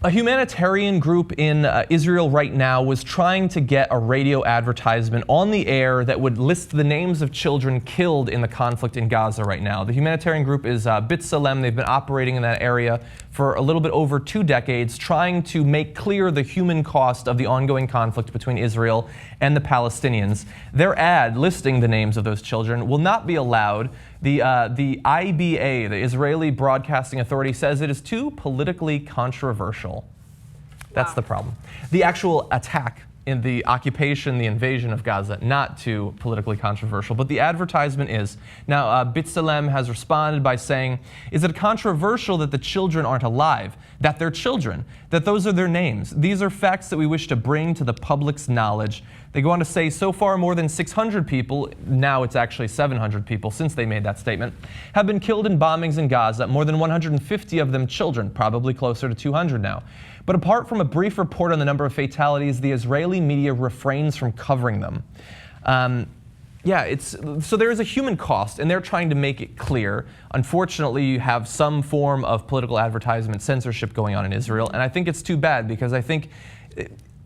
A humanitarian group in Israel right now was trying to get a radio advertisement on the air that would list the names of children killed in the conflict in Gaza right now. The humanitarian group is B'Tselem. They've been operating in that area for a little bit over 2 decades, trying to make clear the human cost of the ongoing conflict between Israel and the Palestinians. Their ad listing the names of those children will not be allowed. The IBA, the Israeli Broadcasting Authority, says it is too politically controversial. That's the problem. The actual attack in the occupation, the invasion of Gaza, not too politically controversial, but the advertisement is. Now, B'Tselem has responded by saying, is it controversial that the children aren't alive, that they're children, that those are their names? These are facts that we wish to bring to the public's knowledge. They go on to say, so far more than 600 people, now it's actually 700 people since they made that statement, have been killed in bombings in Gaza, more than 150 of them children, probably closer to 200 now. But apart from a brief report on the number of fatalities, the Israeli media refrains from covering them. So there is a human cost, and they're trying to make it clear. Unfortunately, you have some form of political advertisement censorship going on in Israel, and I think it's too bad because I think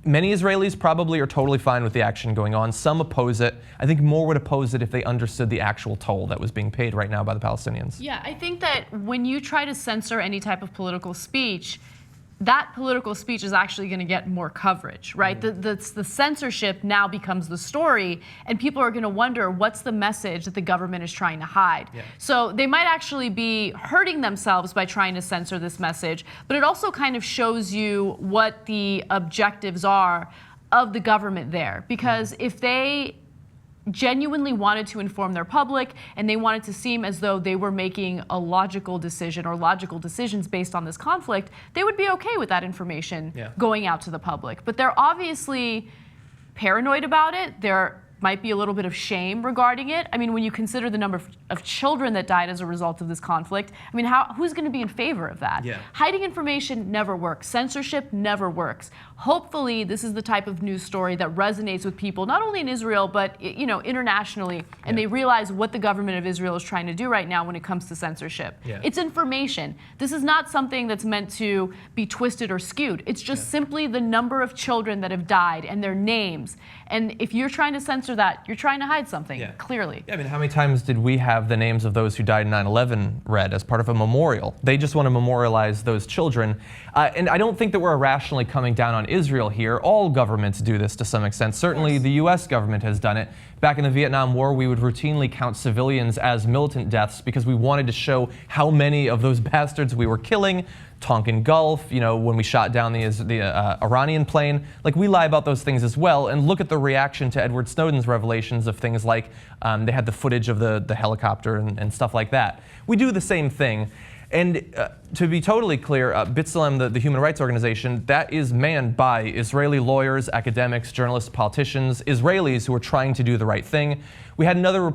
many Israelis probably are totally fine with the action going on. Some oppose it. I think more would oppose it if they understood the actual toll that was being paid right now by the Palestinians. Yeah, I think that when you try to censor any type of political speech, that political speech is actually going to get more coverage, right? The censorship now becomes the story, and people are going to wonder what's the message that the government is trying to hide. Yeah. So they might actually be hurting themselves by trying to censor this message, but it also kind of shows you what the objectives are of the government there. Because if they genuinely wanted to inform their public and they wanted to seem as though they were making a logical decision or logical decisions based on this conflict, they would be okay with that information going out to the public. But they're obviously paranoid about it. There might be a little bit of shame regarding it. I mean, when you consider the number of children that died as a result of this conflict, I mean, who's going to be in favor of that? Yeah. Hiding information never works. Censorship never works. Hopefully, this is the type of news story that resonates with people, not only in Israel, but internationally, and they realize what the government of Israel is trying to do right now when it comes to censorship. Yeah. It's information. This is not something that's meant to be twisted or skewed. It's just simply the number of children that have died and their names. And if you're trying to censor that, you're trying to hide something, clearly. Yeah, I mean, how many times did we have the names of those who died in 9/11 read as part of a memorial? They just want to memorialize those children. And I don't think that we're irrationally coming down on Israel here. All governments do this to some extent. Certainly the U.S. government has done it. Back in the Vietnam War, we would routinely count civilians as militant deaths because we wanted to show how many of those bastards we were killing. Tonkin Gulf, when we shot down the Iranian plane. Like, we lie about those things as well, and look at the reaction to Edward Snowden's revelations of things like they had the footage of the helicopter and stuff like that. We do the same thing. And to be totally clear, B'Tselem, the human rights organization, that is manned by Israeli lawyers, academics, journalists, politicians, Israelis who are trying to do the right thing. We had another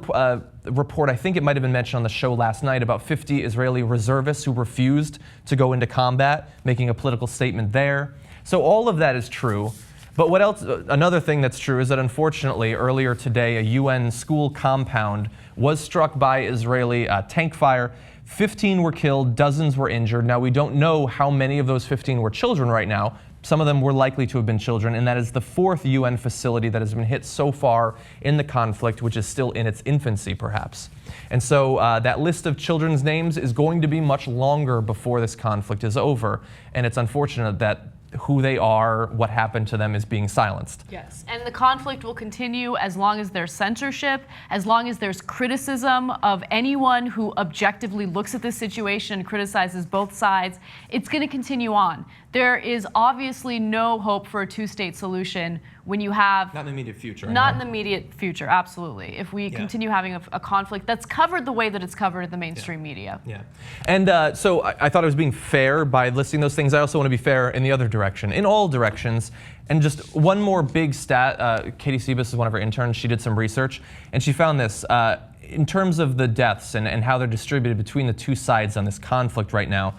report, I think it might have been mentioned on the show last night, about 50 Israeli reservists who refused to go into combat, making a political statement there. So all of that is true. But what else? Another thing that's true is that unfortunately earlier today, a UN school compound was struck by Israeli tank fire. 15 were killed, dozens were injured. Now, we don't know how many of those 15 were children right now. Some of them were likely to have been children, and that is the 4th UN facility that has been hit so far in the conflict, which is still in its infancy, perhaps. And so that list of children's names is going to be much longer before this conflict is over, and it's unfortunate that who they are, what happened to them is being silenced. Yes, and the conflict will continue as long as there's censorship, as long as there's criticism of anyone who objectively looks at this situation and criticizes both sides. It's going to continue on. There is obviously no hope for a two-state solution when you have... Not in the immediate future. Not in the immediate future, absolutely. If we continue having a conflict that's covered the way that it's covered in the mainstream media. Yeah. And so I thought I was being fair by listing those things. I also want to be fair in the other direction, in all directions. And just one more big stat. Katie Sebas is one of our interns. She did some research, and she found this. in terms of the deaths and how they're distributed between the two sides on this conflict right now,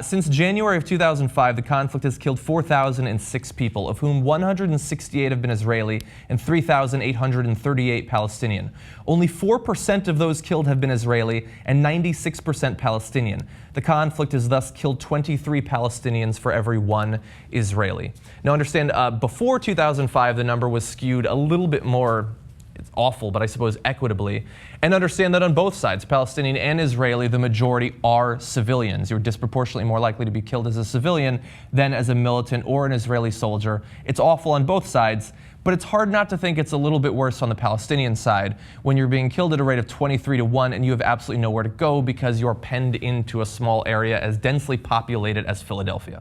since January of 2005, the conflict has killed 4,006 people, of whom 168 have been Israeli and 3,838 Palestinian. Only 4% of those killed have been Israeli and 96% Palestinian. The conflict has thus killed 23 Palestinians for every one Israeli. Now understand, before 2005, the number was skewed a little bit more, it's awful, but I suppose equitably. And understand that on both sides, Palestinian and Israeli, the majority are civilians. You're disproportionately more likely to be killed as a civilian than as a militant or an Israeli soldier. It's awful on both sides, but it's hard not to think it's a little bit worse on the Palestinian side when you're being killed at a rate of 23-1 and you have absolutely nowhere to go because you're penned into a small area as densely populated as Philadelphia.